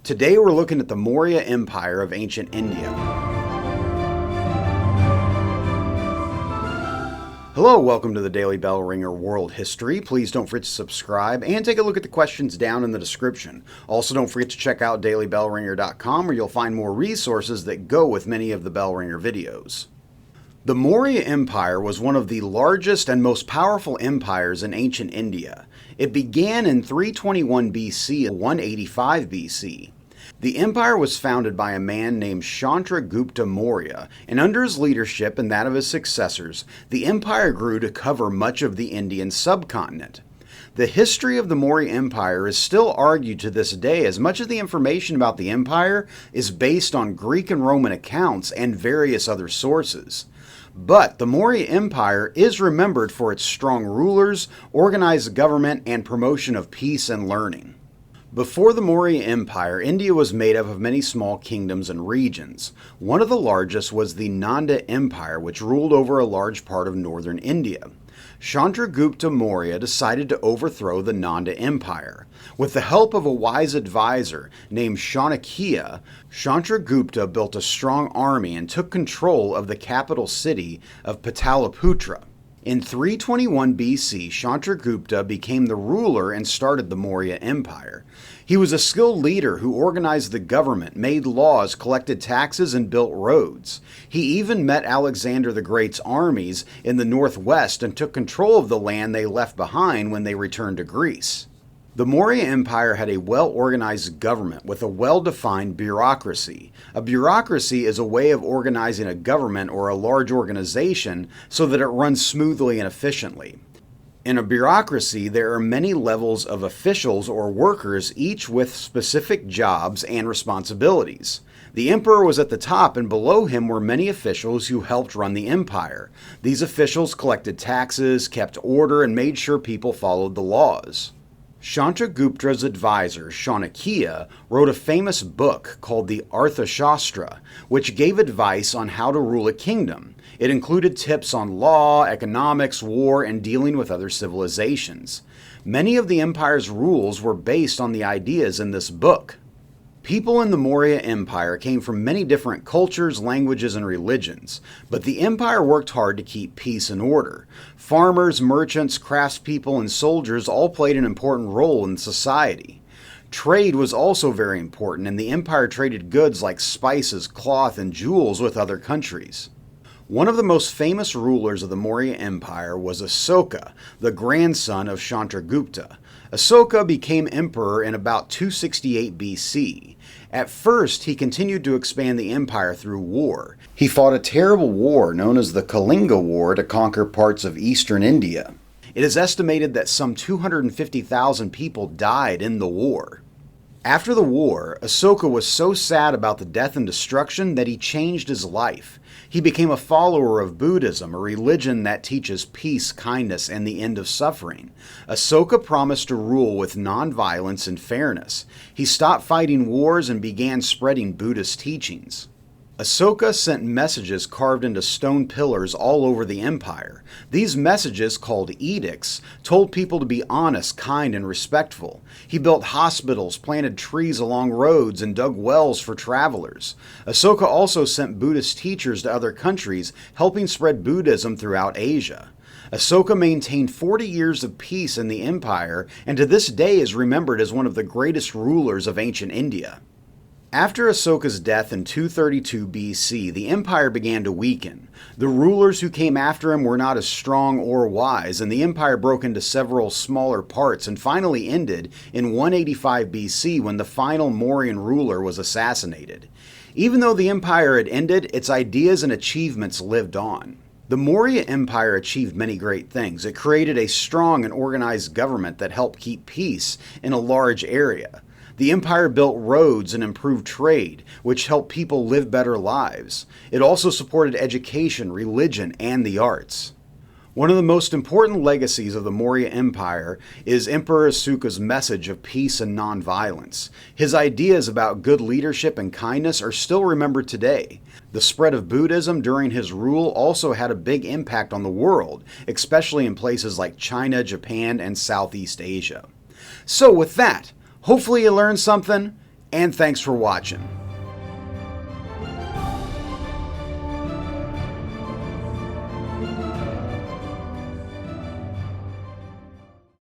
Today we're looking at the Maurya Empire of Ancient India. Hello, welcome to the Daily Bellringer World History. Please don't forget to subscribe and take a look at the questions down in the description. Also, don't forget to check out dailybellringer.com where you'll find more resources that go with many of the Bellringer videos. The Maurya Empire was one of the largest and most powerful empires in ancient India. It began in 321 BC and 185 BC. The empire was founded by a man named Chandragupta Maurya, and under his leadership and that of his successors, the empire grew to cover much of the Indian subcontinent. The history of the Maurya Empire is still argued to this day, as much of the information about the empire is based on Greek and Roman accounts and various other sources. But the Maurya Empire is remembered for its strong rulers, organized government, and promotion of peace and learning. Before the Maurya Empire, India was made up of many small kingdoms and regions. One of the largest was the Nanda Empire, which ruled over a large part of northern India. Chandragupta Maurya decided to overthrow the Nanda Empire. With the help of a wise advisor named Chanakya, Chandragupta built a strong army and took control of the capital city of Pataliputra. In 321 BC, Chandragupta became the ruler and started the Maurya Empire. He was a skilled leader who organized the government, made laws, collected taxes, and built roads. He even met Alexander the Great's armies in the northwest and took control of the land they left behind when they returned to Greece. The Maurya Empire had a well-organized government with a well-defined bureaucracy. A bureaucracy is a way of organizing a government or a large organization so that it runs smoothly and efficiently. In a bureaucracy, there are many levels of officials or workers, each with specific jobs and responsibilities. The emperor was at the top, and below him were many officials who helped run the empire. These officials collected taxes, kept order, and made sure people followed the laws. Chandragupta's advisor, Chanakya, wrote a famous book called the Arthashastra, which gave advice on how to rule a kingdom. It included tips on law, economics, war, and dealing with other civilizations. Many of the empire's rules were based on the ideas in this book. People in the Maurya Empire came from many different cultures, languages, and religions, but the empire worked hard to keep peace and order. Farmers, merchants, craftspeople, and soldiers all played an important role in society. Trade was also very important, and the empire traded goods like spices, cloth, and jewels with other countries. One of the most famous rulers of the Maurya Empire was Ashoka, the grandson of Chandragupta. Ashoka became emperor in about 268 BC. At first, he continued to expand the empire through war. He fought a terrible war known as the Kalinga War to conquer parts of eastern India. It is estimated that some 250,000 people died in the war. After the war, Ashoka was so sad about the death and destruction that he changed his life. He became a follower of Buddhism, a religion that teaches peace, kindness, and the end of suffering. Ashoka promised to rule with nonviolence and fairness. He stopped fighting wars and began spreading Buddhist teachings. Ashoka sent messages carved into stone pillars all over the empire. These messages, called edicts, told people to be honest, kind, and respectful. He built hospitals, planted trees along roads, and dug wells for travelers. Ashoka also sent Buddhist teachers to other countries, helping spread Buddhism throughout Asia. Ashoka maintained 40 years of peace in the empire, and to this day is remembered as one of the greatest rulers of ancient India. After Ashoka's death in 232 BC, the empire began to weaken. The rulers who came after him were not as strong or wise, and the empire broke into several smaller parts and finally ended in 185 BC when the final Mauryan ruler was assassinated. Even though the empire had ended, its ideas and achievements lived on. The Maurya Empire achieved many great things. It created a strong and organized government that helped keep peace in a large area. The empire built roads and improved trade, which helped people live better lives. It also supported education, religion, and the arts. One of the most important legacies of the Maurya Empire is Emperor Ashoka's message of peace and nonviolence. His ideas about good leadership and kindness are still remembered today. The spread of Buddhism during his rule also had a big impact on the world, especially in places like China, Japan, and Southeast Asia. So with that, hopefully you learned something, And thanks for watching.